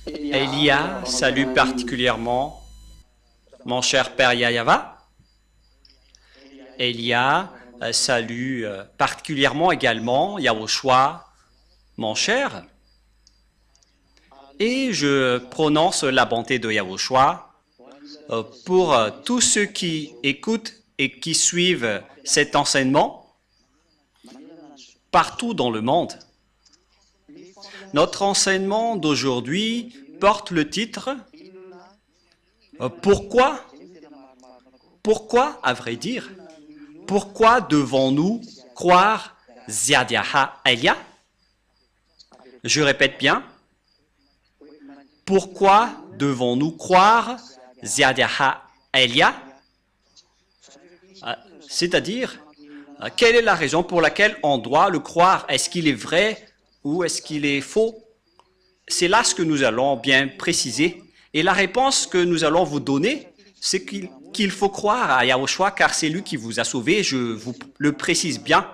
Elia salue particulièrement mon cher père Yayava. Elia salue particulièrement également Yahushua, mon cher. Et je prononce la bonté de Yahushua pour tous ceux qui écoutent et qui suivent cet enseignement partout dans le monde. Notre enseignement d'aujourd'hui porte le titre « Pourquoi, à vrai dire, pourquoi devons-nous croire Ziadiaha Elia ?» Je répète bien, pourquoi devons-nous croire Ziadiaha Elia? C'est-à-dire, quelle est la raison pour laquelle on doit le croire? Est-ce qu'il est vrai ou est-ce qu'il est faux? C'est là ce que nous allons bien préciser. Et la réponse que nous allons vous donner, c'est qu'il faut croire à Yahushua car c'est lui qui vous a sauvé, je vous le précise bien.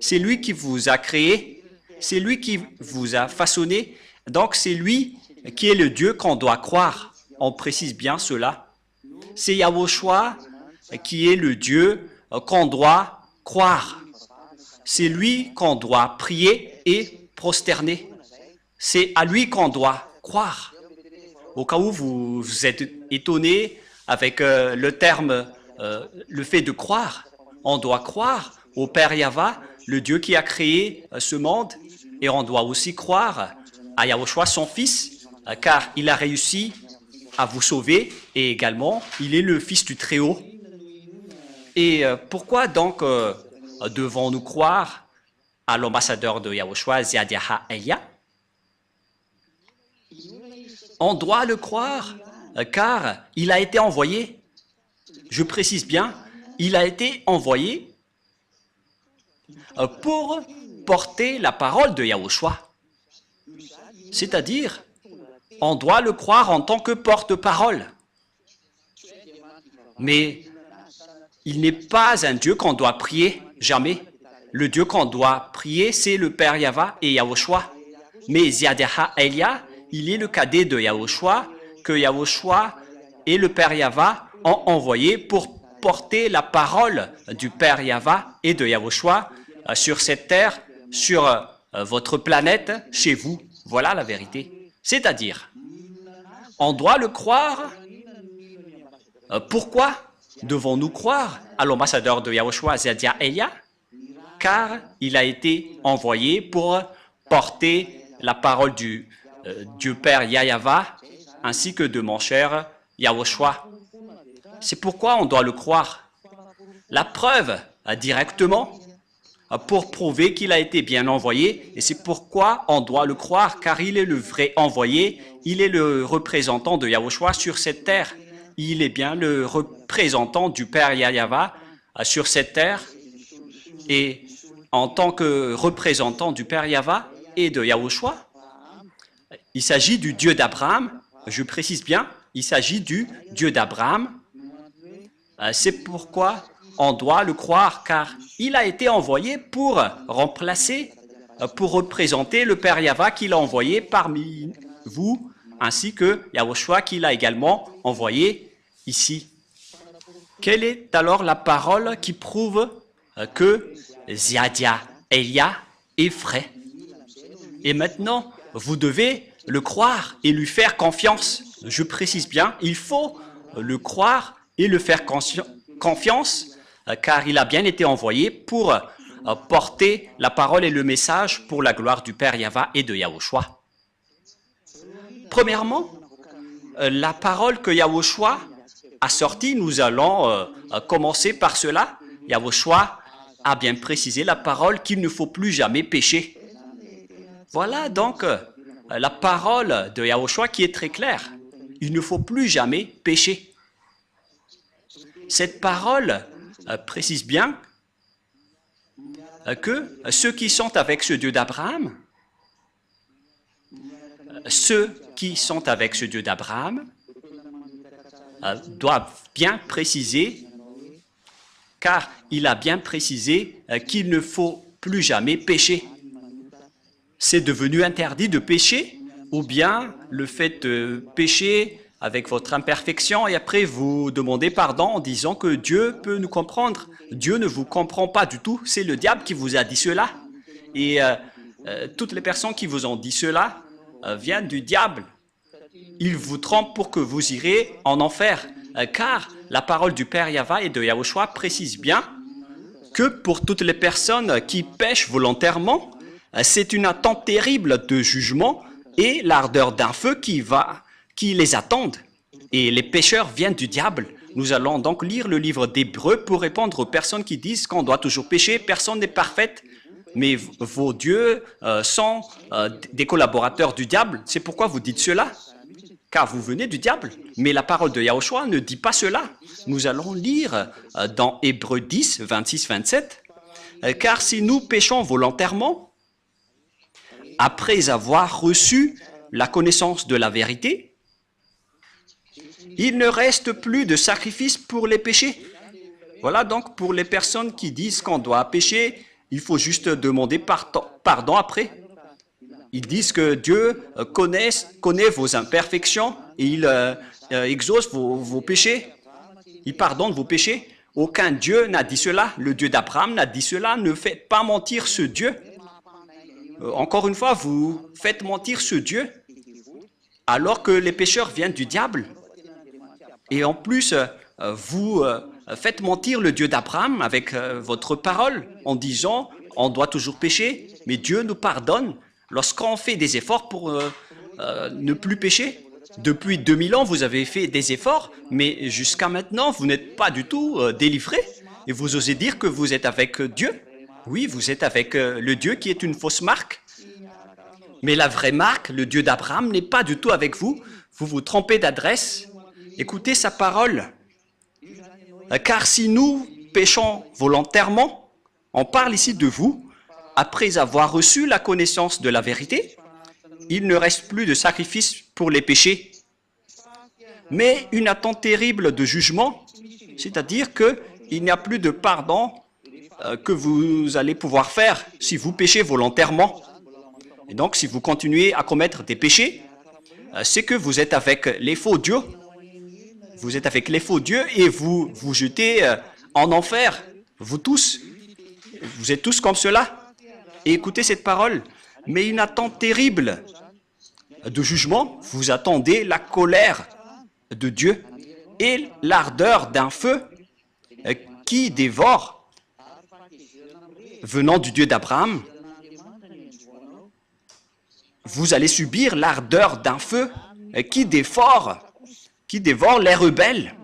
C'est lui qui vous a créé, c'est lui qui vous a façonné, donc c'est lui qui est le Dieu qu'on doit croire. On précise bien cela. C'est Yahushua qui est le Dieu qu'on doit croire. C'est lui qu'on doit prier et prosterner. C'est à lui qu'on doit croire. Au cas où vous êtes étonné avec le terme, le fait de croire, on doit croire au Père Yahva, le Dieu qui a créé ce monde, et on doit aussi croire à Yahushua, son Fils, car il a réussi à vous sauver, et également, il est le Fils du Très-Haut. Et pourquoi donc devons-nous croire à l'ambassadeur de Yahushua, Ziadiaha Elia? On doit le croire car il a été envoyé. Je précise bien, il a été envoyé pour porter la parole de Yahushua. C'est-à-dire, on doit le croire en tant que porte-parole. Mais il n'est pas un Dieu qu'on doit prier, jamais. Le Dieu qu'on doit prier, c'est le Père Yahva et Yahushua. Mais Ziadiaha Elia, il est le cadet de Yahushua, que Yahushua et le Père Yahva ont envoyé pour porter la parole du Père Yahva et de Yahushua sur cette terre, sur votre planète, chez vous. Voilà la vérité. C'est-à-dire, on doit le croire. Pourquoi devons-nous croire à l'ambassadeur de Yahushua, Ziadiaha Elia? Car il a été envoyé pour porter la parole du Père Yahva ainsi que de mon cher Yahushua. C'est pourquoi on doit le croire. La preuve, directement, pour prouver qu'il a été bien envoyé, et c'est pourquoi on doit le croire, car il est le vrai envoyé, il est le représentant de Yahushua sur cette terre. Il est bien le représentant du Père Yahva sur cette terre, et en tant que représentant du Père Yahva et de Yahushua, il s'agit du Dieu d'Abraham, je précise bien, il s'agit du Dieu d'Abraham. C'est pourquoi on doit le croire, car il a été envoyé pour remplacer, pour représenter le Père Yahva qu'il a envoyé parmi vous, ainsi que Yahushua qu'il a également envoyé ici. Quelle est alors la parole qui prouve que Ziadiaha Elia est vrai? Et maintenant, vous devez le croire et lui faire confiance. Je précise bien, il faut le croire et le faire confiance, car il a bien été envoyé pour porter la parole et le message pour la gloire du Père Yahva et de Yahushua. Premièrement, la parole que Yahushua a sortie, nous allons commencer par cela. Yahushua a bien précisé la parole qu'il ne faut plus jamais pécher. Voilà donc la parole de Yahushua qui est très claire. Il ne faut plus jamais pécher. Cette parole précise bien que ceux qui sont avec ce Dieu d'Abraham, doivent bien préciser, car il a bien précisé qu'il ne faut plus jamais pécher. C'est devenu interdit de pécher Ou bien le fait de pécher avec votre imperfection et après vous demandez pardon en disant que Dieu peut nous comprendre. Dieu ne vous comprend pas du tout, c'est le diable qui vous a dit cela. Et toutes les personnes qui vous ont dit cela viennent du diable. Il vous trompe pour que vous irez en enfer. Car la parole du Père Yahva et de Yahushua précise bien que pour toutes les personnes qui pêchent volontairement, c'est une attente terrible de jugement et l'ardeur d'un feu qui les attendent. Et les pécheurs viennent du diable. Nous allons donc lire le livre d'Hébreux pour répondre aux personnes qui disent qu'on doit toujours pécher. Personne n'est parfaite, mais vos dieux sont des collaborateurs du diable. C'est pourquoi vous dites cela, car vous venez du diable. Mais la parole de Yahushua ne dit pas cela. Nous allons lire dans Hébreux 10, 26-27. Car si nous péchons volontairement, après avoir reçu la connaissance de la vérité, il ne reste plus de sacrifice pour les péchés. Voilà donc pour les personnes qui disent qu'on doit pécher, il faut juste demander pardon après. Ils disent que Dieu connaît vos imperfections et il exauce vos péchés. Il pardonne vos péchés. Aucun Dieu n'a dit cela. Le Dieu d'Abraham n'a dit cela. Ne faites pas mentir ce Dieu. Encore une fois, vous faites mentir ce Dieu alors que les pécheurs viennent du diable. Et en plus, vous faites mentir le Dieu d'Abraham avec votre parole en disant on doit toujours pécher, mais Dieu nous pardonne lorsqu'on fait des efforts pour ne plus pécher. Depuis 2000 ans, vous avez fait des efforts, mais jusqu'à maintenant, vous n'êtes pas du tout délivré. Et vous osez dire que vous êtes avec Dieu. Oui, vous êtes avec le Dieu qui est une fausse marque. Mais la vraie marque, le Dieu d'Abraham, n'est pas du tout avec vous. Vous vous trompez d'adresse. Écoutez sa parole. Car si nous péchons volontairement, on parle ici de vous, après avoir reçu la connaissance de la vérité, il ne reste plus de sacrifice pour les péchés, mais une attente terrible de jugement, c'est-à-dire qu'il n'y a plus de pardon que vous allez pouvoir faire si vous péchez volontairement. Et donc, si vous continuez à commettre des péchés, c'est que vous êtes avec les faux dieux. Vous êtes avec les faux dieux et vous vous jetez en enfer. Vous tous, vous êtes tous comme cela. Et écoutez cette parole. Mais une attente terrible de jugement, vous attendez la colère de Dieu et l'ardeur d'un feu qui dévore venant du Dieu d'Abraham. Vous allez subir l'ardeur d'un feu qui dévore les rebelles.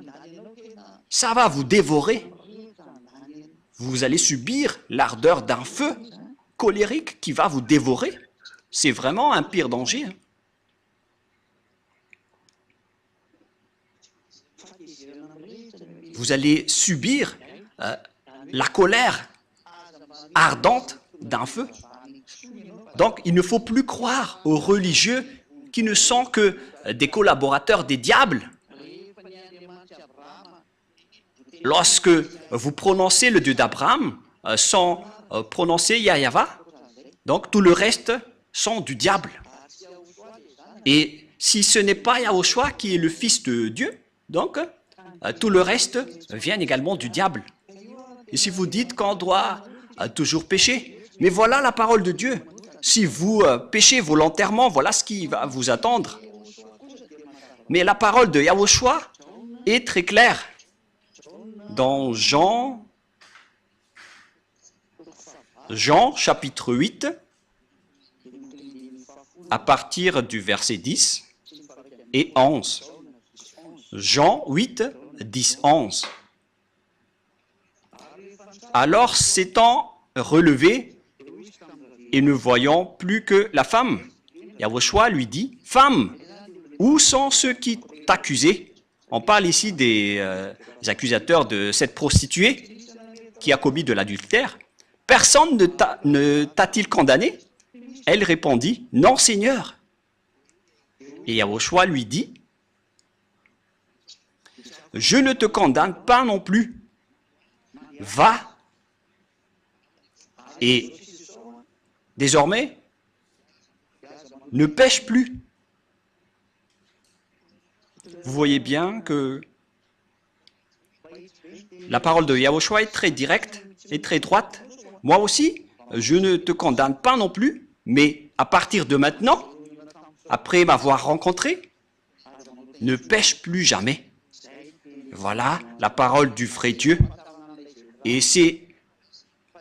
Ça va vous dévorer. Vous allez subir l'ardeur d'un feu colérique qui va vous dévorer. C'est vraiment un pire danger. Vous allez subir la colère ardente d'un feu. Donc, il ne faut plus croire aux religieux qui ne sont que des collaborateurs des diables. Lorsque vous prononcez le Dieu d'Abraham sans prononcer Yahva, donc tout le reste sont du diable. Et si ce n'est pas Yahushua qui est le Fils de Dieu, donc tout le reste vient également du diable. Et si vous dites qu'on doit toujours pécher, mais voilà la parole de Dieu. Si vous péchez volontairement, voilà ce qui va vous attendre. Mais la parole de Yahushua est très claire. Dans Jean chapitre 8, à partir du verset 10 et 11. Jean 8, 10, 11. Alors s'étant relevé et ne voyant plus que la femme, Yahushua lui dit, « Femme, où sont ceux qui t'accusaient » On parle ici des accusateurs de cette prostituée qui a commis de l'adultère. « Personne ne t'a-t-il condamné » Elle répondit, « Non, Seigneur. » Et Yahushua lui dit, « Je ne te condamne pas non plus. Va. Et désormais, ne pêche plus. Vous voyez bien que la parole de Yahushua est très directe et très droite. Moi aussi, je ne te condamne pas non plus, mais à partir de maintenant, après m'avoir rencontré, ne pêche plus jamais. Voilà la parole du vrai Dieu. Et c'est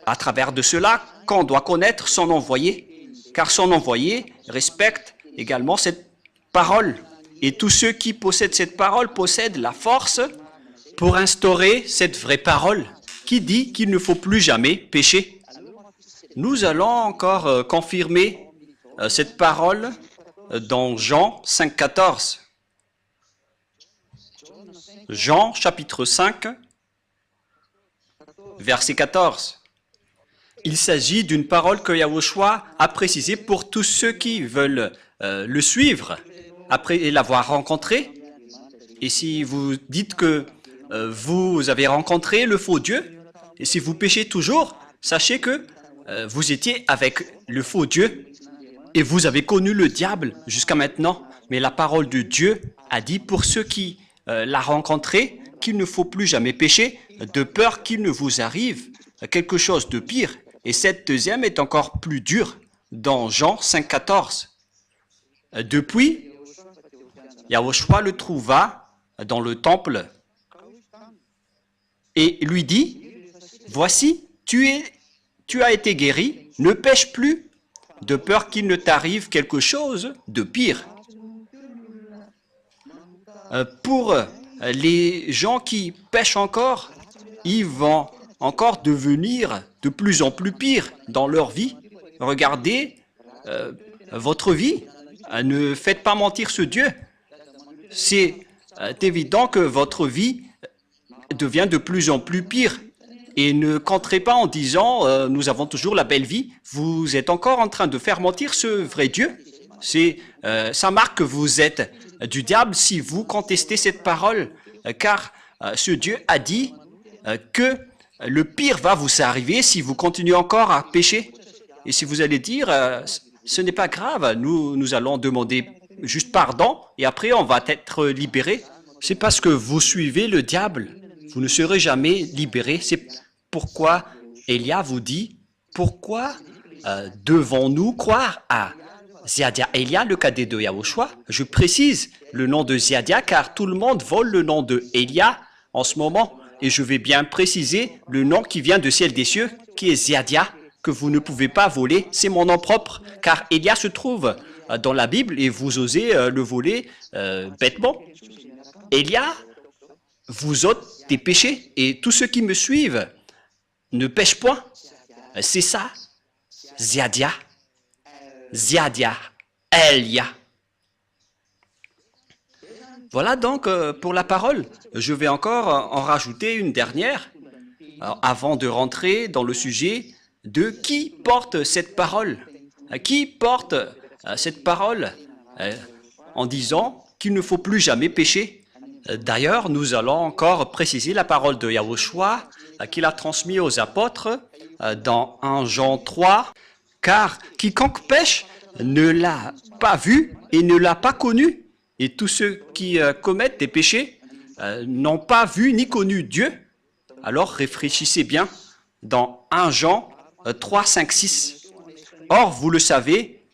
à travers de cela qu'on doit connaître son envoyé, car son envoyé respecte également cette parole. Et tous ceux qui possèdent cette parole possèdent la force pour instaurer cette vraie parole qui dit qu'il ne faut plus jamais pécher. Nous allons encore confirmer cette parole dans Jean 5,14. Jean chapitre 5, verset 14. Il s'agit d'une parole que Yahushua a précisée pour tous ceux qui veulent le suivre après l'avoir rencontré. Et si vous dites que vous avez rencontré le faux Dieu, et si vous péchez toujours, sachez que vous étiez avec le faux Dieu et vous avez connu le diable jusqu'à maintenant. Mais la parole de Dieu a dit pour ceux qui l'a rencontré qu'il ne faut plus jamais pécher, de peur qu'il ne vous arrive quelque chose de pire. Et cette deuxième est encore plus dure dans Jean 5,14. Depuis, Yahushua le trouva dans le temple et lui dit, « Voici, tu as été guéri, ne pêche plus, de peur qu'il ne t'arrive quelque chose de pire. » Pour les gens qui pêchent encore, ils vont encore devenir de plus en plus pires dans leur vie. Regardez votre vie. Ne faites pas mentir ce Dieu. C'est évident que votre vie devient de plus en plus pire. Et ne comptez pas en disant nous avons toujours la belle vie. Vous êtes encore en train de faire mentir ce vrai Dieu. Ça marque que vous êtes du diable si vous contestez cette parole, car ce Dieu a dit que le pire va vous arriver si vous continuez encore à pécher. Et si vous allez dire ce n'est pas grave, nous allons demander juste pardon et après on va être libéré. C'est parce que vous suivez le diable. Vous ne serez jamais libéré. C'est pourquoi Elia vous dit, pourquoi devons-nous croire à Ziadia Elia, le cadet de Yahushua? Je précise le nom de Ziadia car tout le monde vole le nom de Elia en ce moment. Et je vais bien préciser le nom qui vient du ciel des cieux, qui est Ziadia, que vous ne pouvez pas voler. C'est mon nom propre, car Elia se trouve dans la Bible et vous osez le voler bêtement. Elia vous ôte des péchés et tous ceux qui me suivent ne pêchent point. C'est ça, Ziadia. Ziadia, Elia. Voilà donc pour la parole. Je vais encore en rajouter une dernière avant de rentrer dans le sujet de qui porte cette parole. Qui porte cette parole en disant qu'il ne faut plus jamais pécher. D'ailleurs, nous allons encore préciser la parole de Yahushua qu'il a transmise aux apôtres dans 1 Jean 3. Car quiconque pêche ne l'a pas vu et ne l'a pas connu. Et tous ceux qui commettent des péchés n'ont pas vu ni connu Dieu. Alors réfléchissez bien dans 1 Jean 3, 5, 6. Or, vous le savez,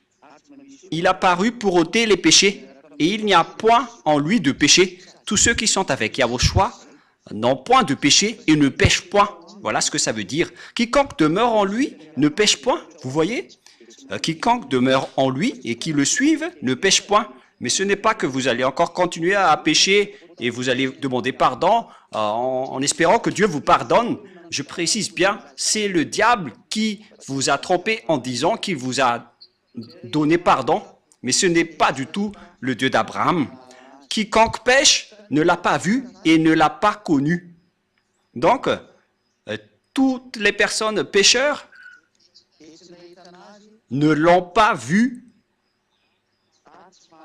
il a paru pour ôter les péchés et il n'y a point en lui de péché. Tous ceux qui sont avec Yahushua n'ont point de péché et ne pêchent point. Voilà ce que ça veut dire. Quiconque demeure en lui ne pêche point. Vous voyez? Quiconque demeure en lui et qui le suive ne pêche point. Mais ce n'est pas que vous allez encore continuer à pécher et vous allez demander pardon en espérant que Dieu vous pardonne. Je précise bien, c'est le diable qui vous a trompé en disant qu'il vous a donné pardon. Mais ce n'est pas du tout le Dieu d'Abraham. Quiconque pêche ne l'a pas vu et ne l'a pas connu. Donc, toutes les personnes pécheurs ne l'ont pas vu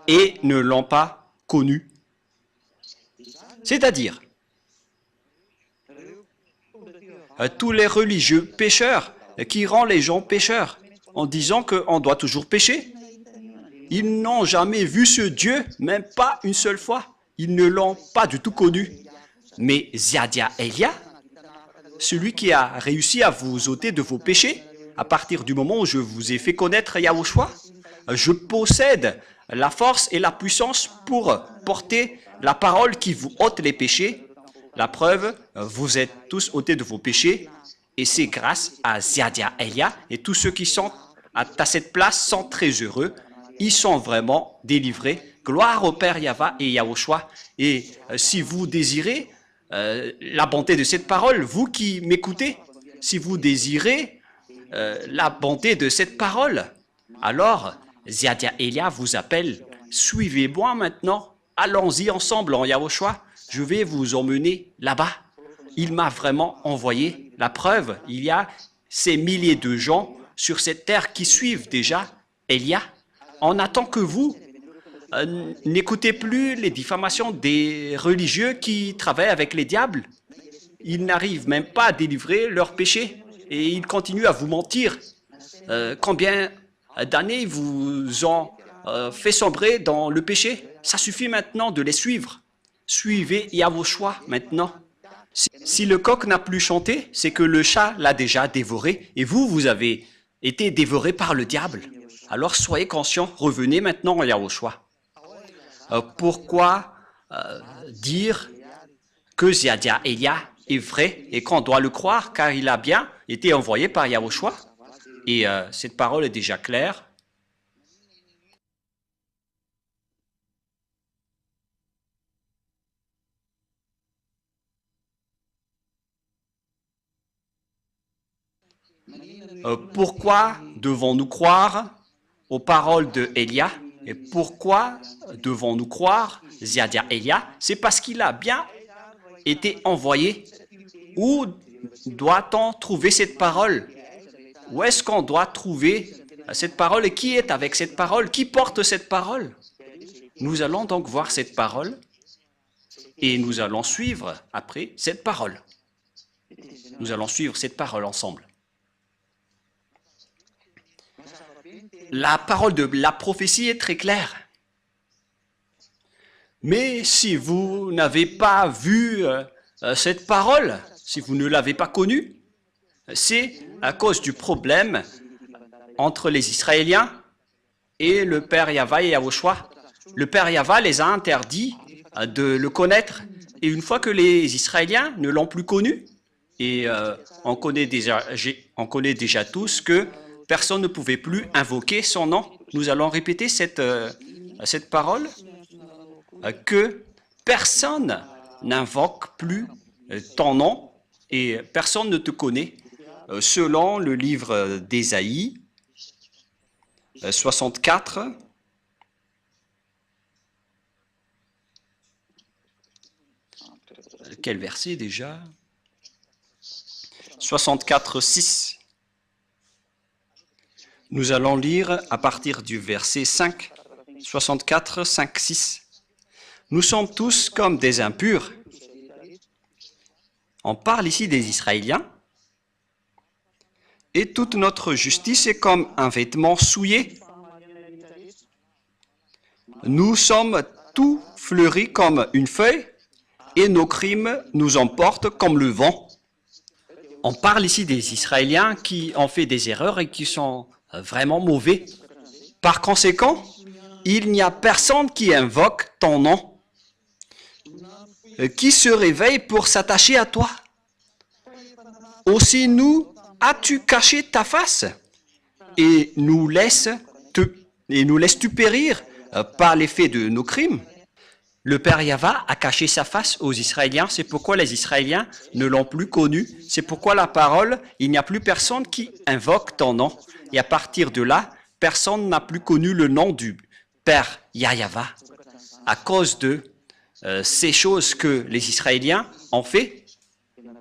et ne l'ont pas connu. C'est-à-dire, tous les religieux pécheurs qui rendent les gens pécheurs en disant qu'on doit toujours pécher, ils n'ont jamais vu ce Dieu, même pas une seule fois. ils ne l'ont pas du tout connu. Mais Ziadia Elia, celui qui a réussi à vous ôter de vos péchés, à partir du moment où je vous ai fait connaître Yahushua, je possède la force et la puissance pour porter la parole qui vous ôte les péchés. La preuve, vous êtes tous ôtés de vos péchés, et c'est grâce à Ziadia Elia, et tous ceux qui sont à cette place sont très heureux. Ils sont vraiment délivrés. Gloire au Père Yahva et Yahushua. Et si vous désirez la bonté de cette parole, vous qui m'écoutez, si vous désirez la bonté de cette parole, alors Ziadia Elia vous appelle. Suivez-moi maintenant. Allons-y ensemble en Yahushua. Je vais vous emmener là-bas. Il m'a vraiment envoyé. La preuve, il y a ces milliers de gens sur cette terre qui suivent déjà Elia. On attend que vous n'écoutez plus les diffamations des religieux qui travaillent avec les diables. Ils n'arrivent même pas à délivrer leurs péchés et ils continuent à vous mentir. Combien d'années ils vous ont fait sombrer dans le péché? Ça suffit maintenant de les suivre. Suivez Yahushua maintenant. Si le coq n'a plus chanté, c'est que le chat l'a déjà dévoré et vous avez été dévoré par le diable. Alors soyez conscients, revenez maintenant à Yahushua. Pourquoi dire que Ziadia Elia est vrai et qu'on doit le croire car il a bien été envoyé par Yahushua? Et cette parole est déjà claire. Pourquoi devons-nous croire aux paroles de Elia? Et pourquoi devons-nous croire Ziadia Elia? C'est parce qu'il a bien été envoyé. Où doit-on trouver cette parole? Où est-ce qu'on doit trouver cette parole? Et qui est avec cette parole? Qui porte cette parole? Nous allons donc voir cette parole et nous allons suivre après cette parole. Nous allons suivre cette parole ensemble. La parole de la prophétie est très claire. Mais si vous n'avez pas vu cette parole, si vous ne l'avez pas connue, c'est à cause du problème entre les Israéliens et le Père Yahva et Yahushua. Le Père Yahva les a interdits de le connaître. Et une fois que les Israéliens ne l'ont plus connu, et on connaît déjà tous que personne ne pouvait plus invoquer son nom. Nous allons répéter cette parole, que personne n'invoque plus ton nom et personne ne te connaît. Selon le livre d'Ésaïe 64, quel verset déjà? 64, 6. Nous allons lire à partir du verset 5, 64, 5, 6. Nous sommes tous comme des impurs. On parle ici des Israéliens. Et toute notre justice est comme un vêtement souillé. Nous sommes tout fleuris comme une feuille et nos crimes nous emportent comme le vent. On parle ici des Israéliens qui ont fait des erreurs et qui sont vraiment mauvais. Par conséquent, il n'y a personne qui invoque ton nom, qui se réveille pour s'attacher à toi. Aussi nous, as-tu caché ta face et nous laisses-tu périr par l'effet de nos crimes? Le Père Yahva a caché sa face aux Israéliens, c'est pourquoi les Israéliens ne l'ont plus connu, c'est pourquoi la parole, il n'y a plus personne qui invoque ton nom. Et à partir de là, personne n'a plus connu le nom du Père Yahva. À cause de ces choses que les Israéliens ont fait,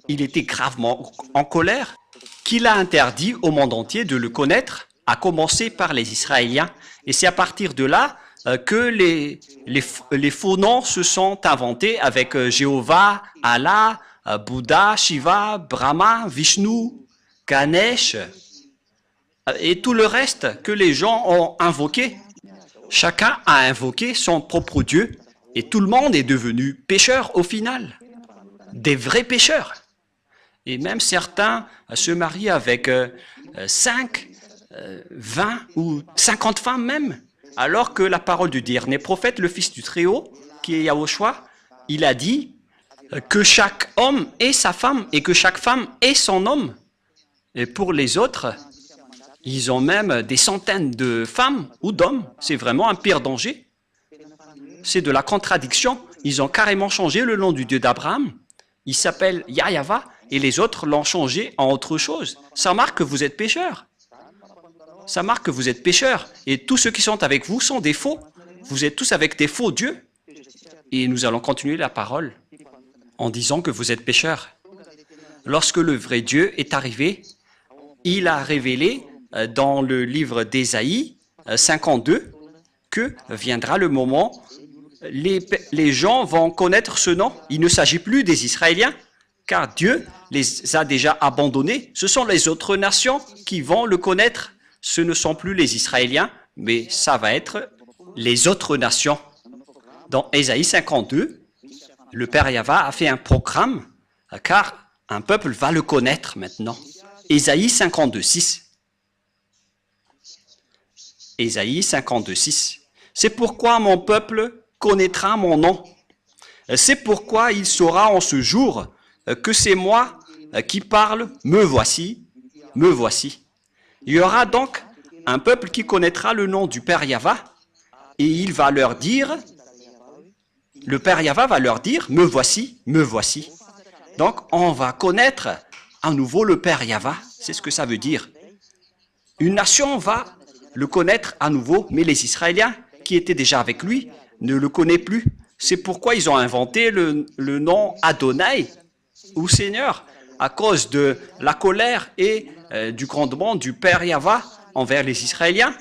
il était gravement en colère, qu'il a interdit au monde entier de le connaître, à commencer par les Israéliens. Et c'est à partir de là que les faux noms se sont inventés avec Jéhovah, Allah, Bouddha, Shiva, Brahma, Vishnu, Ganesh et tout le reste que les gens ont invoqué. Chacun a invoqué son propre Dieu Et tout le monde est devenu pécheur au final. Des vrais pécheurs. Et même certains se marient avec 5, 20 ou 50 femmes même. Alors que la parole du dernier prophète, le Fils du Très-Haut, qui est Yahushua, il a dit que chaque homme ait sa femme et que chaque femme ait son homme. Et pour les autres, ils ont même des centaines de femmes ou d'hommes. C'est vraiment un pire danger. C'est de la contradiction. Ils ont carrément changé le nom du Dieu d'Abraham. Il s'appelle Yahava et les autres l'ont changé en autre chose. Ça marque que vous êtes pécheurs. Ça marque que vous êtes pécheurs. Et tous ceux qui sont avec vous sont des faux. Vous êtes tous avec des faux dieux. Et nous allons continuer la parole en disant que vous êtes pécheurs. Lorsque le vrai Dieu est arrivé, il a révélé dans le livre d'Ésaïe 52 que viendra le moment, les gens vont connaître ce nom. Il ne s'agit plus des Israéliens, car Dieu les a déjà abandonnés. Ce sont les autres nations qui vont le connaître. Ce ne sont plus les Israéliens, mais ça va être les autres nations. Dans Ésaïe 52, le Père Yahva a fait un programme, car un peuple va le connaître maintenant. Ésaïe 52, 6. Ésaïe 52, 6. C'est pourquoi mon peuple connaîtra mon nom. C'est pourquoi il saura en ce jour que c'est moi qui parle, me voici, me voici. Il y aura donc un peuple qui connaîtra le nom du Père Yahva et il va leur dire, le Père Yahva va leur dire, me voici, me voici. Donc on va connaître à nouveau le Père Yahva, c'est ce que ça veut dire. Une nation va le connaître à nouveau, mais les Israéliens qui étaient déjà avec lui ne le connaissent plus. C'est pourquoi ils ont inventé le nom Adonai, ou Seigneur, à cause de la colère et du grondement du Père Yahva envers les Israéliens.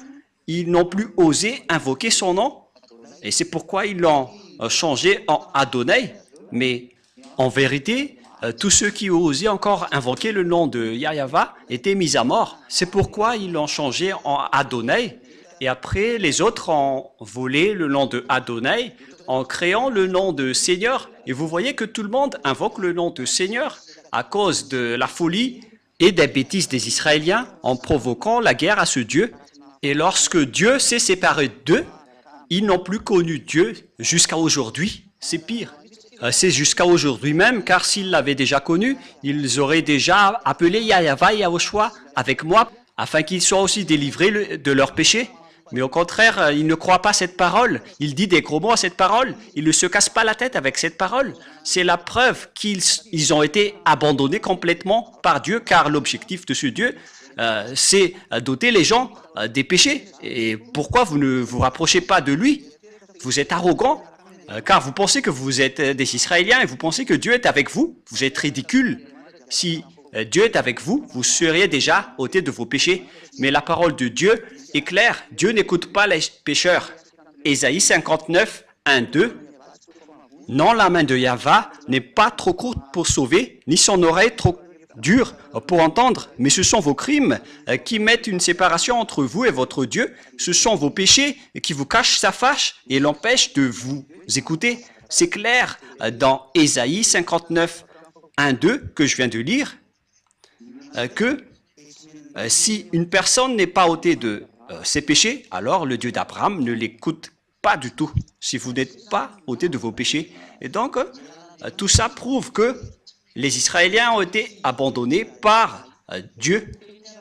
Ils n'ont plus osé invoquer son nom, et c'est pourquoi ils l'ont changé en Adonai. Mais en vérité, tous ceux qui osaient encore invoquer le nom de Yahva étaient mis à mort. C'est pourquoi ils l'ont changé en Adonai. Et après, les autres ont volé le nom de Adonai en créant le nom de Seigneur. Et vous voyez que tout le monde invoque le nom de Seigneur à cause de la folie et des bêtises des Israéliens en provoquant la guerre à ce Dieu. Et lorsque Dieu s'est séparé d'eux, ils n'ont plus connu Dieu jusqu'à aujourd'hui. C'est pire. C'est jusqu'à aujourd'hui même, car s'ils l'avaient déjà connu, ils auraient déjà appelé Yahva et Yahushua avec moi, afin qu'ils soient aussi délivrés de leurs péchés. Mais au contraire, ils ne croient pas cette parole. Il dit des gros mots à cette parole. Ils ne se cassent pas la tête avec cette parole. C'est la preuve qu'ils ont été abandonnés complètement par Dieu, car l'objectif de ce Dieu, c'est d'ôter les gens des péchés. Et pourquoi vous ne vous rapprochez pas de lui? Vous êtes arrogant, car vous pensez que vous êtes des Israéliens et vous pensez que Dieu est avec vous. Vous êtes ridicule. Si Dieu est avec vous, vous seriez déjà ôtés de vos péchés. Mais la parole de Dieu est claire. Dieu n'écoute pas les pécheurs. Ésaïe 59, 1, 2. Non, la main de Yahva n'est pas trop courte pour sauver, ni son oreille trop dure pour entendre, mais ce sont vos crimes qui mettent une séparation entre vous et votre Dieu. Ce sont vos péchés qui vous cachent sa face et l'empêchent de vous écouter. C'est clair dans Ésaïe 59, 1, 2 que je viens de lire, que si une personne n'est pas ôtée de ses péchés, alors le Dieu d'Abraham ne l'écoute pas du tout, si vous n'êtes pas ôté de vos péchés. Et donc, tout ça prouve que les Israéliens ont été abandonnés par Dieu,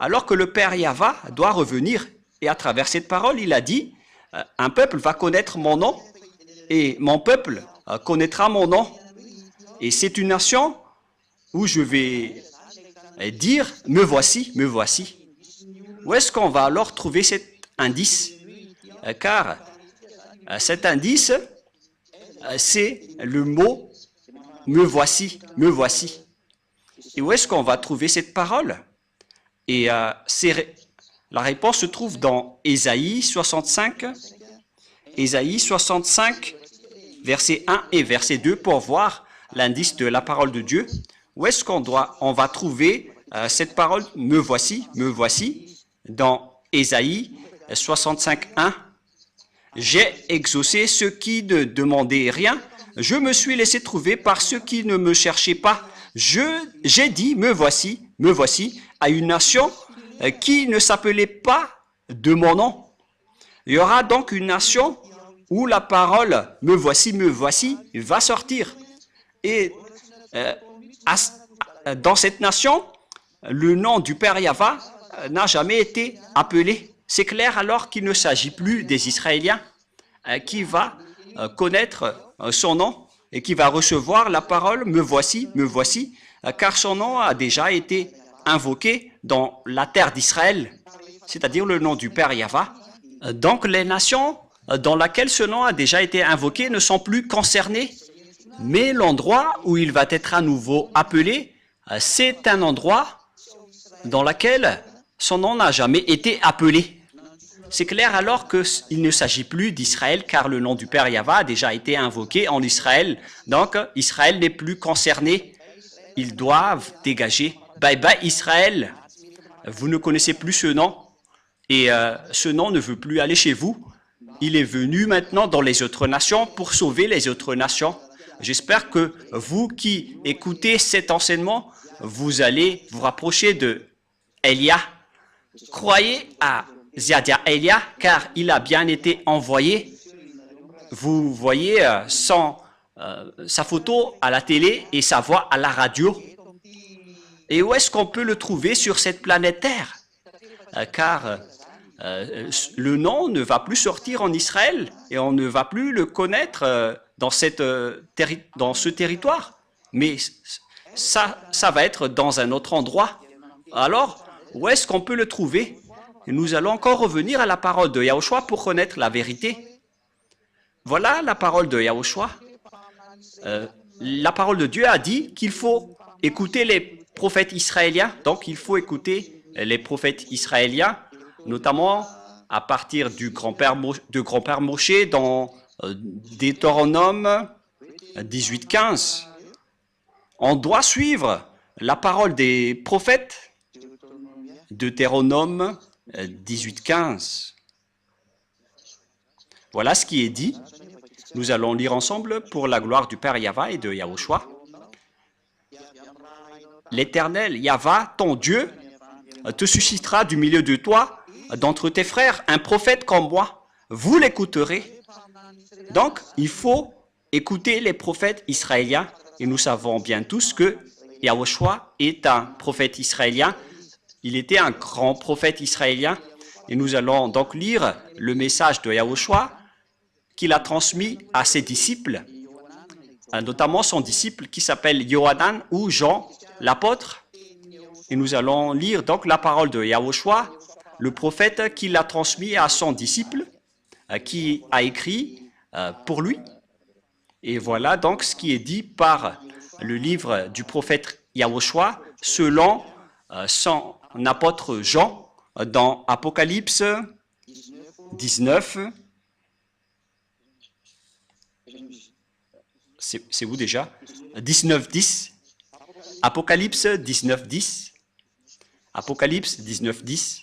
alors que le Père Yahva doit revenir. Et à travers cette parole, il a dit, un peuple va connaître mon nom, et mon peuple connaîtra mon nom. Et c'est une nation où je vais dire, me voici, me voici. Où est-ce qu'on va alors trouver cet indice? Car cet indice, c'est le mot me voici, me voici. Et où est-ce qu'on va trouver cette parole? Et la réponse se trouve dans Ésaïe 65, verset 1 et verset 2 pour voir l'indice de la parole de Dieu. Où est-ce qu'on va trouver cette parole me voici, dans Ésaïe 65, 1. J'ai exaucé ceux qui ne demandaient rien. Je me suis laissé trouver par ceux qui ne me cherchaient pas. J'ai dit, me voici, à une nation qui ne s'appelait pas de mon nom. Il y aura donc une nation où la parole me voici, va sortir. Et dans cette nation, le nom du Père Yahva n'a jamais été appelé. C'est clair alors qu'il ne s'agit plus des Israéliens qui va connaître son nom et qui va recevoir la parole me voici, car son nom a déjà été invoqué dans la terre d'Israël, c'est-à-dire le nom du Père Yahva. Donc les nations dans lesquelles ce nom a déjà été invoqué ne sont plus concernées, mais l'endroit où il va être à nouveau appelé, c'est un endroit dans lequel son nom n'a jamais été appelé. C'est clair alors qu'il ne s'agit plus d'Israël, car le nom du Père Yahva a déjà été invoqué en Israël. Donc, Israël n'est plus concerné. Ils doivent dégager. Bye bye Israël. Vous ne connaissez plus ce nom. Et ce nom ne veut plus aller chez vous. Il est venu maintenant dans les autres nations pour sauver les autres nations. J'espère que vous qui écoutez cet enseignement, vous allez vous rapprocher de Élia. Croyez à Ziadia Elia, car il a bien été envoyé. Vous voyez sa photo à la télé et sa voix à la radio. Et où est-ce qu'on peut le trouver sur cette planète Terre? Car le nom ne va plus sortir en Israël et on ne va plus le connaître dans ce territoire. Mais ça va être dans un autre endroit. Alors, où est-ce qu'on peut le trouver? Et nous allons encore revenir à la parole de Yahushua pour connaître la vérité. Voilà la parole de Yahushua. La parole de Dieu a dit qu'il faut écouter les prophètes israéliens. Donc, il faut écouter les prophètes israéliens, notamment à partir de grand-père Moshe dans Deutéronome 18:15. On doit suivre la parole des prophètes. Deutéronome 18:15. Voilà ce qui est dit. Nous allons lire ensemble pour la gloire du Père Yahva et de Yahushua. L'Éternel Yahva, ton Dieu, te suscitera du milieu de toi, d'entre tes frères, un prophète comme moi. Vous l'écouterez. Donc, il faut écouter les prophètes israéliens. Et nous savons bien tous que Yahushua est un prophète israélien. Il était un grand prophète israélien. Et nous allons donc lire le message de Yahushua qu'il a transmis à ses disciples, notamment son disciple qui s'appelle Yohanan ou Jean, l'apôtre. Et nous allons lire donc la parole de Yahushua, le prophète qu'il a transmis à son disciple, qui a écrit pour lui. Et voilà donc ce qui est dit par le livre du prophète Yahushua selon son apôtre Jean dans Apocalypse 19. C'est où déjà? 19:10. Apocalypse 19:10. Apocalypse 19:10.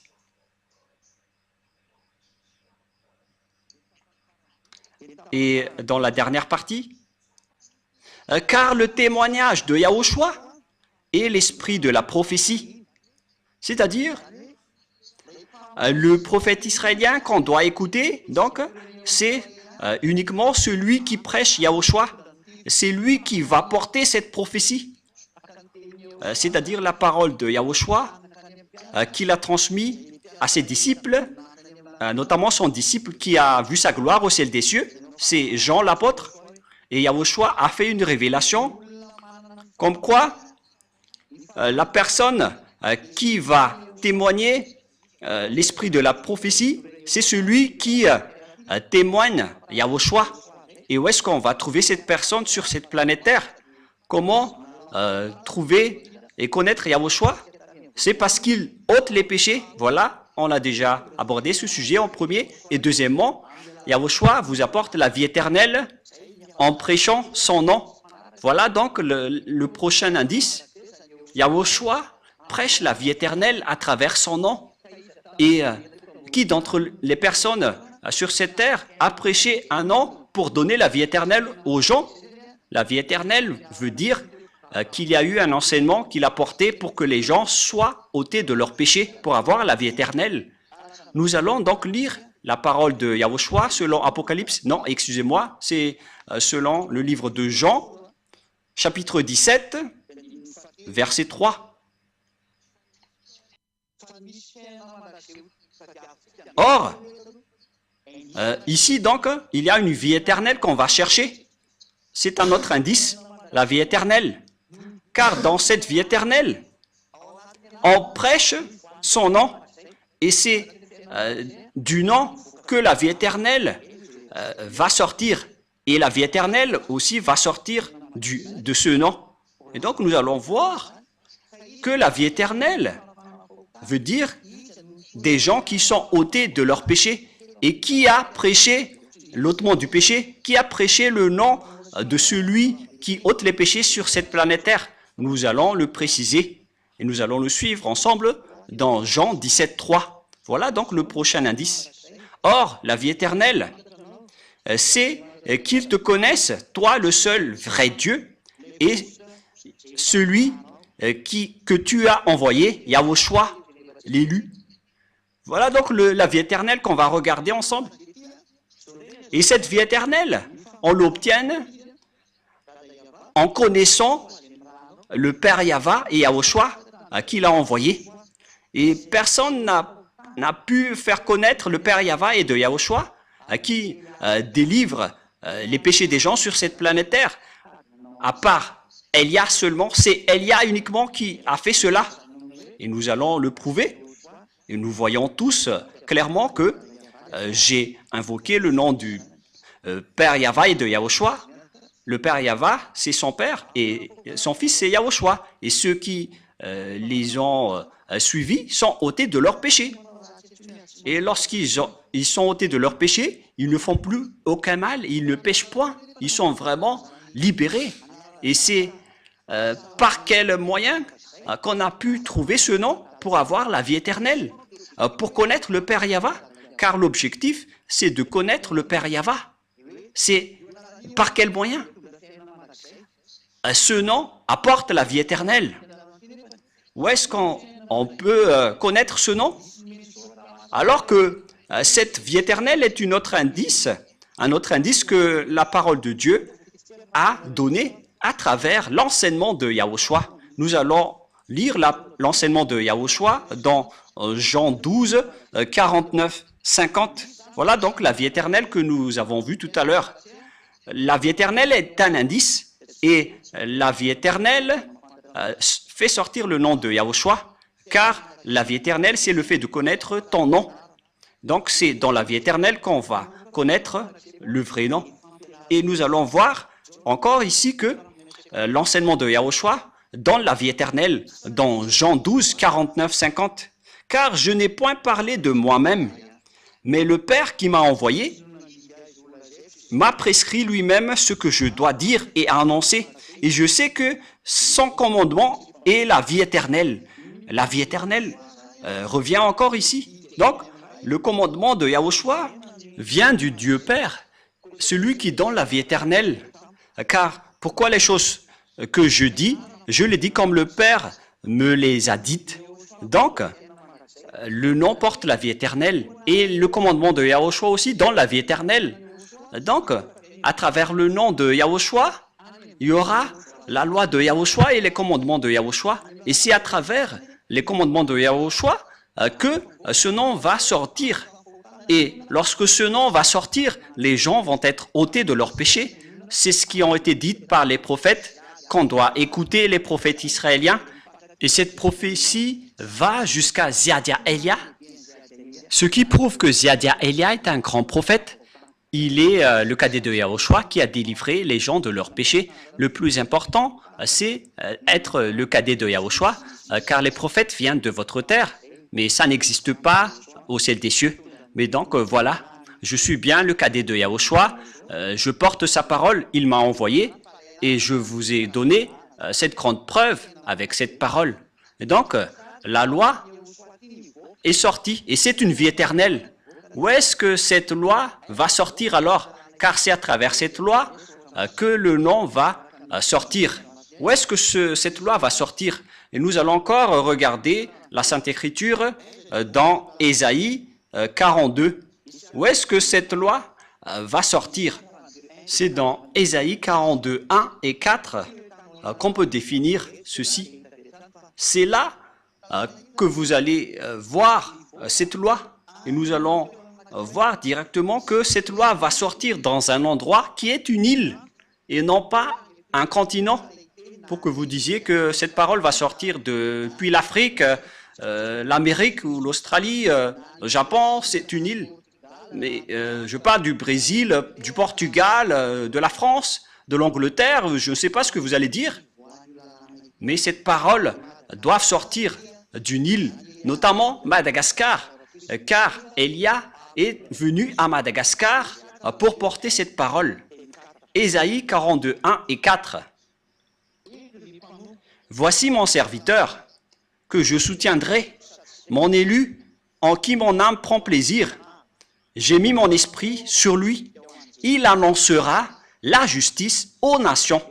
Et dans la dernière partie, car le témoignage de Yahushua est l'esprit de la prophétie, c'est-à-dire le prophète israélien qu'on doit écouter, donc c'est uniquement celui qui prêche Yahushua. C'est lui qui va porter cette prophétie, c'est-à-dire la parole de Yahushua qu'il a transmis à ses disciples, notamment son disciple qui a vu sa gloire au ciel des cieux, c'est Jean l'apôtre. Et Yahushua a fait une révélation comme quoi la personne qui va témoigner l'esprit de la prophétie, c'est celui qui témoigne Yahushua. Et où est-ce qu'on va trouver cette personne sur cette planète Terre? Comment trouver et connaître Yahushua? C'est parce qu'il ôte les péchés. Voilà, on a déjà abordé ce sujet en premier. Et deuxièmement, Yahushua vous apporte la vie éternelle en prêchant son nom. Voilà donc le prochain indice. Yahushua prêche la vie éternelle à travers son nom. Et qui d'entre les personnes sur cette terre, a prêché un nom pour donner la vie éternelle aux gens. La vie éternelle veut dire qu'il y a eu un enseignement qu'il a porté pour que les gens soient ôtés de leurs péchés pour avoir la vie éternelle. Nous allons donc lire la parole de Yahushua selon Apocalypse. Non, excusez-moi, c'est selon le livre de Jean, chapitre 17, verset 3. Or, ici donc, il y a une vie éternelle qu'on va chercher. C'est un autre indice, la vie éternelle. Car dans cette vie éternelle, on prêche son nom. Et c'est du nom que la vie éternelle va sortir. Et la vie éternelle aussi va sortir de ce nom. Et donc nous allons voir que la vie éternelle veut dire des gens qui sont ôtés de leur péché. Et qui a prêché l'ôtement du péché? Qui a prêché le nom de celui qui ôte les péchés sur cette planète Terre? Nous allons le préciser et nous allons le suivre ensemble dans Jean 17, 3. Voilà donc le prochain indice. Or, la vie éternelle, c'est qu'ils te connaissent, toi le seul vrai Dieu, et celui que tu as envoyé, Yahushua, l'élu. Voilà donc la vie éternelle qu'on va regarder ensemble. Et cette vie éternelle, on l'obtient en connaissant le Père Yahva et Yahushua qui l'a envoyé. Et personne n'a pu faire connaître le Père Yahva et de Yahushua qui délivre les péchés des gens sur cette planète Terre. À part Elia seulement, c'est Elia uniquement qui a fait cela. Et nous allons le prouver. Et nous voyons tous clairement que j'ai invoqué le nom du Père Yahva et de Yahushua. Le Père Yahva, c'est son Père, et son Fils, c'est Yahushua. Et ceux qui les ont suivis sont ôtés de leurs péchés. Et lorsqu'ils sont ôtés de leurs péchés, ils ne font plus aucun mal, ils ne pêchent point. Ils sont vraiment libérés. Et c'est par quel moyen qu'on a pu trouver ce nom pour avoir la vie éternelle, pour connaître le Père Yahva, car l'objectif, c'est de connaître le Père Yahva. C'est par quel moyen? Ce nom apporte la vie éternelle. Où est-ce qu'on peut connaître ce nom? Alors que cette vie éternelle est un autre indice que la parole de Dieu a donné à travers l'enseignement de Yahushua. Nous allons lire l'enseignement de Yahushua dans Jean 12, 49, 50. Voilà donc la vie éternelle que nous avons vue tout à l'heure. La vie éternelle est un indice et la vie éternelle fait sortir le nom de Yahushua, car la vie éternelle, c'est le fait de connaître ton nom. Donc c'est dans la vie éternelle qu'on va connaître le vrai nom. Et nous allons voir encore ici que l'enseignement de Yahushua donne la vie éternelle dans Jean 12, 49, 50. Car je n'ai point parlé de moi-même, mais le Père qui m'a envoyé m'a prescrit lui-même ce que je dois dire et annoncer. Et je sais que son commandement est la vie éternelle. La vie éternelle revient encore ici. Donc, le commandement de Yahushua vient du Dieu Père, celui qui donne la vie éternelle. Car pourquoi les choses que je dis, je les dis comme le Père me les a dites. Donc, le nom porte la vie éternelle et le commandement de Yahushua aussi donne la vie éternelle. Donc, à travers le nom de Yahushua, il y aura la loi de Yahushua et les commandements de Yahushua. Et c'est à travers les commandements de Yahushua que ce nom va sortir. Et lorsque ce nom va sortir, les gens vont être ôtés de leurs péchés. C'est ce qui a été dit par les prophètes, qu'on doit écouter les prophètes israéliens. Et cette prophétie va jusqu'à Ziadia Elia, ce qui prouve que Ziadia Elia est un grand prophète. Il est le cadet de Yahushua qui a délivré les gens de leurs péchés. Le plus important, c'est être le cadet de Yahushua, car les prophètes viennent de votre terre, mais ça n'existe pas au ciel des cieux. Mais donc, voilà, je suis bien le cadet de Yahushua, je porte sa parole, il m'a envoyé, et je vous ai donné cette grande preuve avec cette parole. Et donc, la loi est sortie, et c'est une vie éternelle. Où est-ce que cette loi va sortir alors? Car c'est à travers cette loi que le nom va sortir. Où est-ce que cette loi va sortir? Et nous allons encore regarder la Sainte Écriture dans Ésaïe 42. Où est-ce que cette loi va sortir? C'est dans Ésaïe 42, 1 et 4 qu'on peut définir ceci. C'est là que vous allez voir cette loi. Et nous allons voir directement que cette loi va sortir dans un endroit qui est une île et non pas un continent. Pour que vous disiez que cette parole va sortir depuis l'Afrique, l'Amérique ou l'Australie, le Japon, c'est une île. Mais je parle du Brésil, du Portugal, de la France, de l'Angleterre, je ne sais pas ce que vous allez dire. Mais cette parole doit sortir d'une île, notamment Madagascar, car Élia est venu à Madagascar pour porter cette parole. Ésaïe 42, 1 et 4. Voici mon serviteur, que je soutiendrai, mon élu, en qui mon âme prend plaisir. J'ai mis mon esprit sur lui. Il annoncera la justice aux nations.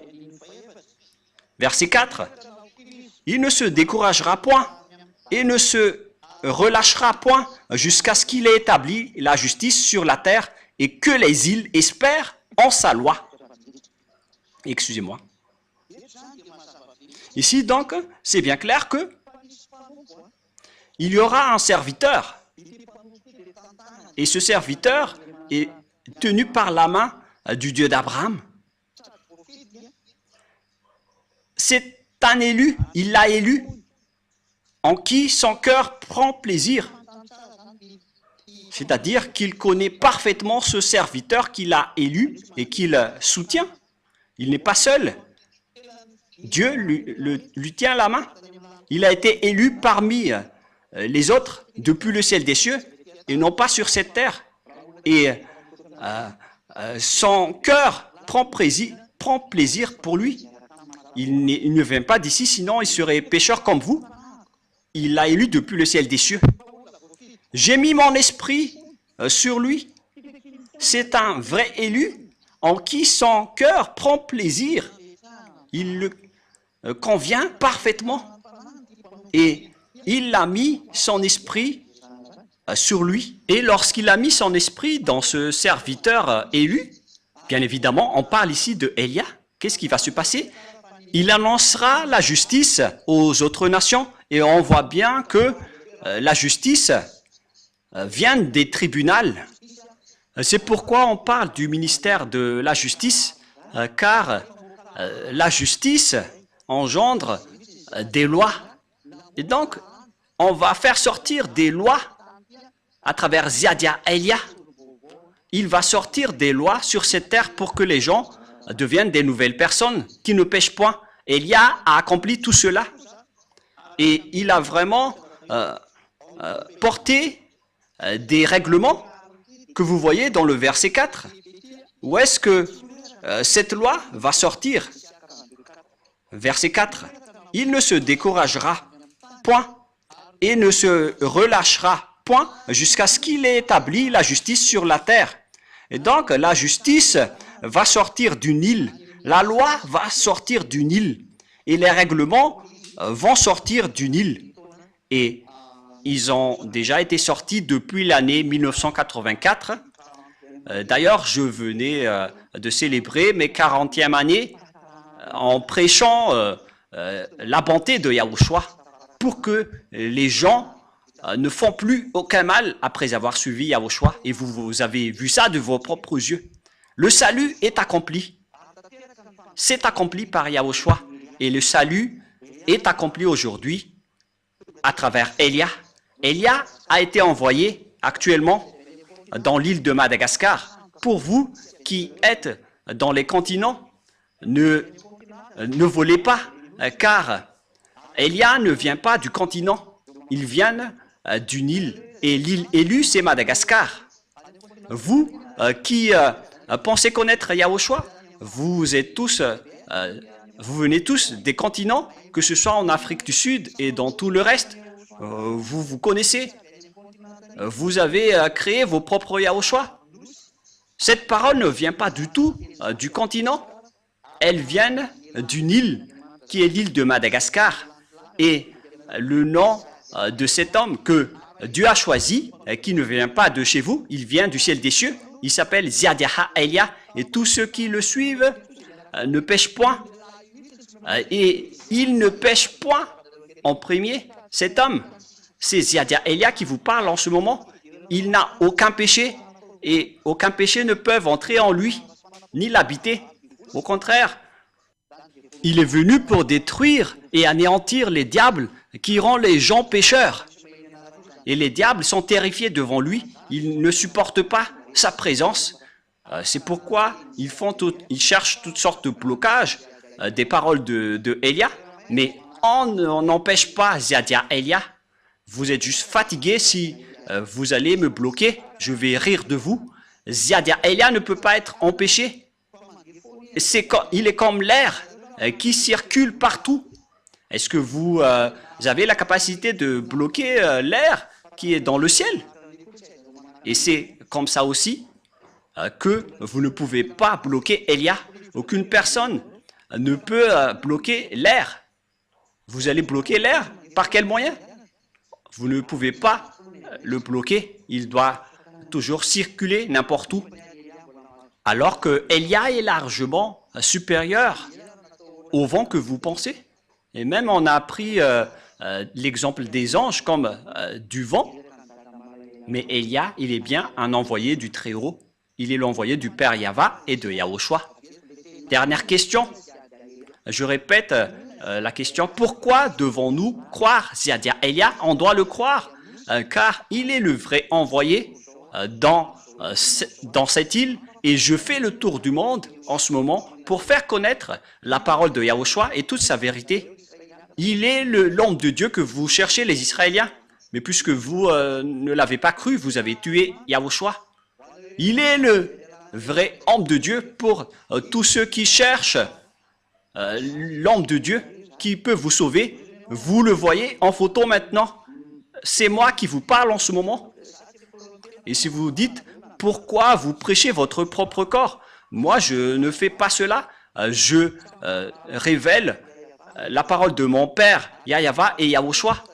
Verset 4. Il ne se découragera point et ne se relâchera point jusqu'à ce qu'il ait établi la justice sur la terre et que les îles espèrent en sa loi. Excusez-moi. Ici, donc, c'est bien clair que il y aura un serviteur. Et ce serviteur est tenu par la main du Dieu d'Abraham. C'est un élu, il l'a élu, en qui son cœur prend plaisir. C'est-à-dire qu'il connaît parfaitement ce serviteur qu'il a élu et qu'il soutient. Il n'est pas seul. Dieu lui tient la main. Il a été élu parmi les autres depuis le ciel des cieux et non pas sur cette terre. Et son cœur prend plaisir pour lui. Il ne vient pas d'ici, sinon il serait pécheur comme vous. Il l'a élu depuis le ciel des cieux. J'ai mis mon esprit sur lui. C'est un vrai élu en qui son cœur prend plaisir. Il le convient parfaitement. Et il a mis son esprit sur lui. Et lorsqu'il a mis son esprit dans ce serviteur élu, bien évidemment, on parle ici de Élia. Qu'est-ce qui va se passer? Il annoncera la justice aux autres nations. Et on voit bien que la justice vient des tribunaux. C'est pourquoi on parle du ministère de la justice, car la justice engendre des lois. Et donc, on va faire sortir des lois à travers Ziadia Elia. Il va sortir des lois sur cette terre pour que les gens deviennent des nouvelles personnes qui ne pêchent point. Elia a accompli tout cela. Et il a vraiment porté des règlements que vous voyez dans le verset 4. Où est-ce que cette loi va sortir? Verset 4. Il ne se découragera point et ne se relâchera point jusqu'à ce qu'il ait établi la justice sur la terre. Et donc, la justice va sortir d'une île. La loi va sortir d'une île. Et les règlements vont sortir d'une île. Et ils ont déjà été sortis depuis l'année 1984. D'ailleurs, je venais de célébrer mes 40e années en prêchant la bonté de Yahushua pour que les gens ne font plus aucun mal après avoir suivi Yahushua. Et vous avez vu ça de vos propres yeux. Le salut est accompli. C'est accompli par Yahushua. Et le salut est accompli aujourd'hui à travers Élia. Élia a été envoyé actuellement dans l'île de Madagascar. Pour vous qui êtes dans les continents, ne volez pas, car Élia ne vient pas du continent, il vient d'une île. Et l'île élue, c'est Madagascar. Vous qui pensez connaître Yahushua, vous êtes tous, vous venez tous des continents, que ce soit en Afrique du Sud et dans tout le reste. Vous connaissez. vous avez créé vos propres Yahushua. Cette parole ne vient pas du tout du continent. Elle vient d'une île qui est l'île de Madagascar. Et le nom de cet homme que Dieu a choisi, qui ne vient pas de chez vous, il vient du ciel des cieux. Il s'appelle Ziadiaha Elia. Et tous ceux qui le suivent ne pêchent point. Et il ne pêche point en premier. Cet homme, c'est Ziadiaha Elia qui vous parle en ce moment. Il n'a aucun péché et aucun péché ne peut entrer en lui, ni l'habiter. Au contraire, il est venu pour détruire et anéantir les diables qui rendent les gens pécheurs. Et les diables sont terrifiés devant lui. Ils ne supportent pas sa présence. C'est pourquoi ils cherchent toutes sortes de blocages des paroles de Elia. Mais on n'empêche pas Ziadiaha Elia. Vous êtes juste fatigué si vous allez me bloquer. Je vais rire de vous. Ziadiaha Elia ne peut pas être empêché. Il est comme l'air qui circule partout. Est-ce que vous avez la capacité de bloquer l'air qui est dans le ciel? Et c'est comme ça aussi que vous ne pouvez pas bloquer Elia. Aucune personne ne peut bloquer l'air. Vous allez bloquer l'air? Par quel moyen? Vous ne pouvez pas le bloquer. Il doit toujours circuler n'importe où. Alors que Elia est largement supérieur au vent que vous pensez. Et même on a pris l'exemple des anges comme du vent. Mais Elia, il est bien un envoyé du Très-Haut. Il est l'envoyé du Père Yahva et de Yahushua. Dernière question. Je répète la question. Pourquoi devons-nous croire Ziadiaha Elia? On doit le croire car il est le vrai envoyé dans cette île. Et je fais le tour du monde en ce moment pour faire connaître la parole de Yahushua et toute sa vérité. Il est l'homme de Dieu que vous cherchez, les Israéliens. Mais puisque vous ne l'avez pas cru, vous avez tué Yahushua. Il est le vrai homme de Dieu pour tous ceux qui cherchent l'homme de Dieu qui peut vous sauver. Vous le voyez en photo maintenant. C'est moi qui vous parle en ce moment. Et si vous dites, pourquoi vous prêchez votre propre corps? Moi, je ne fais pas cela. Je révèle la parole de mon Père, Yahva et Yahushua.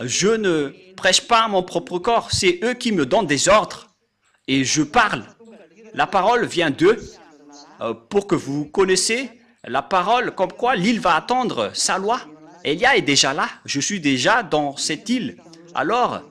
Je ne prêche pas mon propre corps. C'est eux qui me donnent des ordres. Et je parle. La parole vient d'eux pour que vous connaissiez la parole comme quoi l'île va attendre sa loi. Elia est déjà là. Je suis déjà dans cette île. Alors,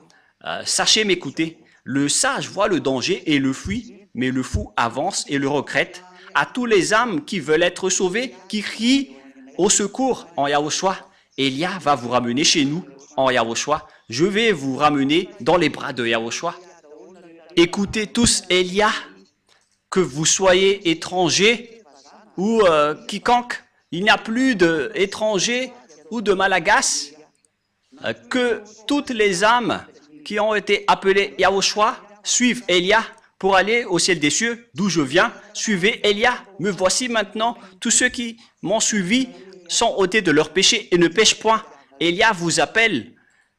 sachez m'écouter. Le sage voit le danger et le fuit, mais le fou avance et le regrette. À tous les âmes qui veulent être sauvées, qui crient au secours en Yahushua, Elia va vous ramener chez nous en Yahushua. Je vais vous ramener dans les bras de Yahushua. Écoutez tous Elia, que vous soyez étrangers ou quiconque. Il n'y a plus d'étrangers ou de malagasy. Que toutes les âmes qui ont été appelées Yahushua suivent Elia pour aller au ciel des cieux, d'où je viens. Suivez Elia. Me voici maintenant. Tous ceux qui m'ont suivi sont ôtés de leurs péchés et ne pêchent point. Elia vous appelle.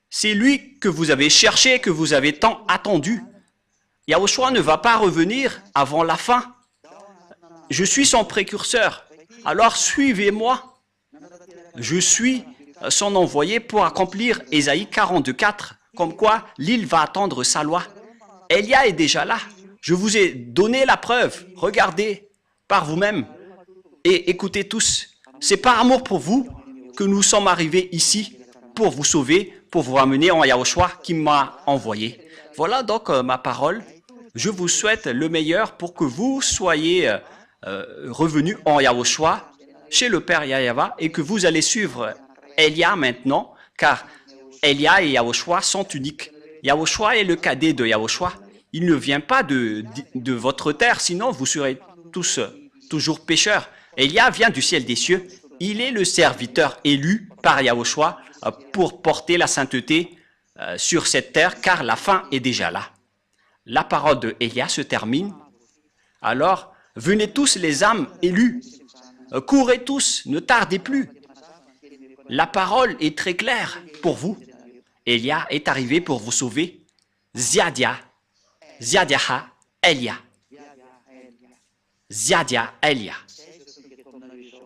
C'est lui que vous avez cherché, que vous avez tant attendu. Yahushua ne va pas revenir avant la fin. Je suis son précurseur. Alors suivez-moi. Je suis son envoyé pour accomplir Ésaïe 42:4, comme quoi l'île va attendre sa loi. Elia est déjà là. Je vous ai donné la preuve. Regardez par vous-même et écoutez tous. C'est par amour pour vous que nous sommes arrivés ici pour vous sauver, pour vous ramener en Yahushua qui m'a envoyé. Voilà donc ma parole. Je vous souhaite le meilleur pour que vous soyez revenus en Yahushua chez le Père Yahva et que vous allez suivre Elia maintenant, car Elia et Yahushua sont uniques. Yahushua est le cadet de Yahushua. Il ne vient pas de votre terre, sinon vous serez tous toujours pécheurs. Elia vient du ciel des cieux. Il est le serviteur élu par Yahushua pour porter la sainteté sur cette terre, car la fin est déjà là. La parole de Elia se termine. Alors, venez tous les âmes élues. Courez tous, ne tardez plus. La parole est très claire pour vous. Elia est arrivé pour vous sauver. Ziadia, Ziadiaha, Elia. Ziadia, Elia.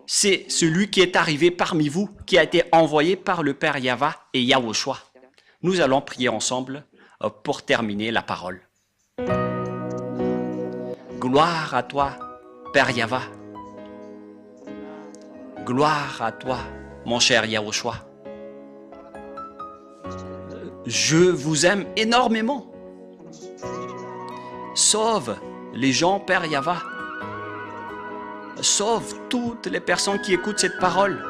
C'est celui qui est arrivé parmi vous, qui a été envoyé par le Père Yahva et Yahushua. Nous allons prier ensemble pour terminer la parole. Gloire à toi, Père Yahva. Gloire à toi, mon cher Yahushua. Je vous aime énormément. Sauve les gens, Père Yahva. Sauve toutes les personnes qui écoutent cette parole.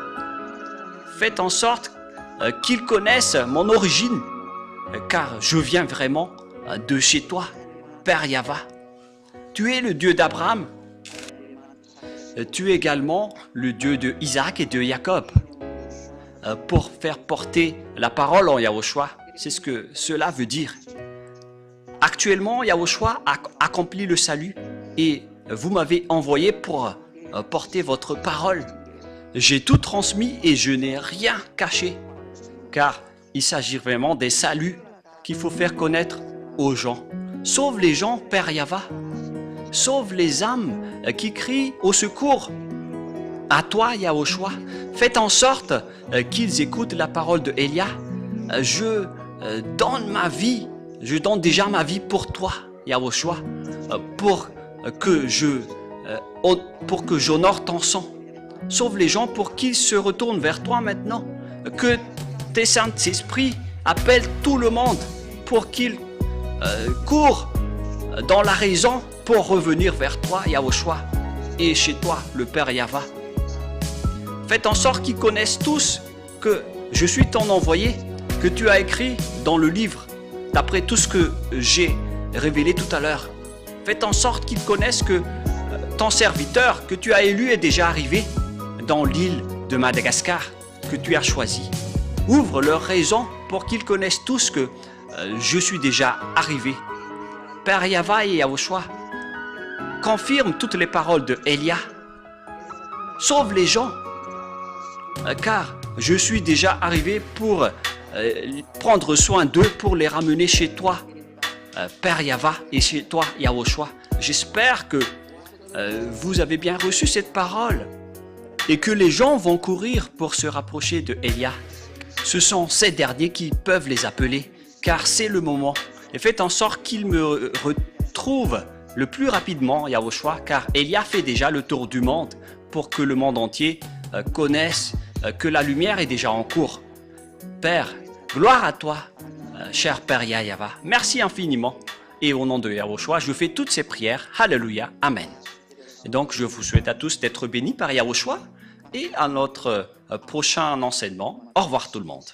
Faites en sorte qu'ils connaissent mon origine, car je viens vraiment de chez toi, Père Yahva. Tu es le Dieu d'Abraham. Tu es également le Dieu de Isaac et de Jacob. Pour faire porter la parole en Yahushua, c'est ce que cela veut dire. Actuellement, Yahushua a accompli le salut et vous m'avez envoyé pour porter votre parole. J'ai tout transmis et je n'ai rien caché, car il s'agit vraiment des saluts qu'il faut faire connaître aux gens. Sauve les gens, Père Yahva. Sauve les âmes qui crient au secours. À toi, Yahushua, faites en sorte qu'ils écoutent la parole de Elia. Je donne ma vie, je donne déjà ma vie pour toi, Yahushua, pour que j'honore ton sang. Sauve les gens pour qu'ils se retournent vers toi maintenant. Que tes Saint-Esprits appellent tout le monde pour qu'ils courent dans la raison pour revenir vers toi, Yahushua, et chez toi, le Père Yahva. Faites en sorte qu'ils connaissent tous que je suis ton envoyé, que tu as écrit dans le livre, d'après tout ce que j'ai révélé tout à l'heure. Faites en sorte qu'ils connaissent que ton serviteur que tu as élu est déjà arrivé dans l'île de Madagascar que tu as choisi. Ouvre leur raison pour qu'ils connaissent tous que je suis déjà arrivé. Père Yahva et Yahushua, confirme toutes les paroles de Elia. Sauve les gens, car je suis déjà arrivé pour prendre soin d'eux, pour les ramener chez toi, Père Yahva, et chez toi, Yahushua. J'espère que vous avez bien reçu cette parole et que les gens vont courir pour se rapprocher de Elia. Ce sont ces derniers qui peuvent les appeler, car c'est le moment. Et faites en sorte qu'ils me retrouvent le plus rapidement, Yahushua, car Elia fait déjà le tour du monde pour que le monde entier connaisse que la lumière est déjà en cours. Père, gloire à toi, cher Père Yahva. Merci infiniment. Et au nom de Yahushua, je fais toutes ces prières. Alléluia. Amen. Et donc, je vous souhaite à tous d'être bénis par Yahushua et à notre prochain enseignement. Au revoir tout le monde.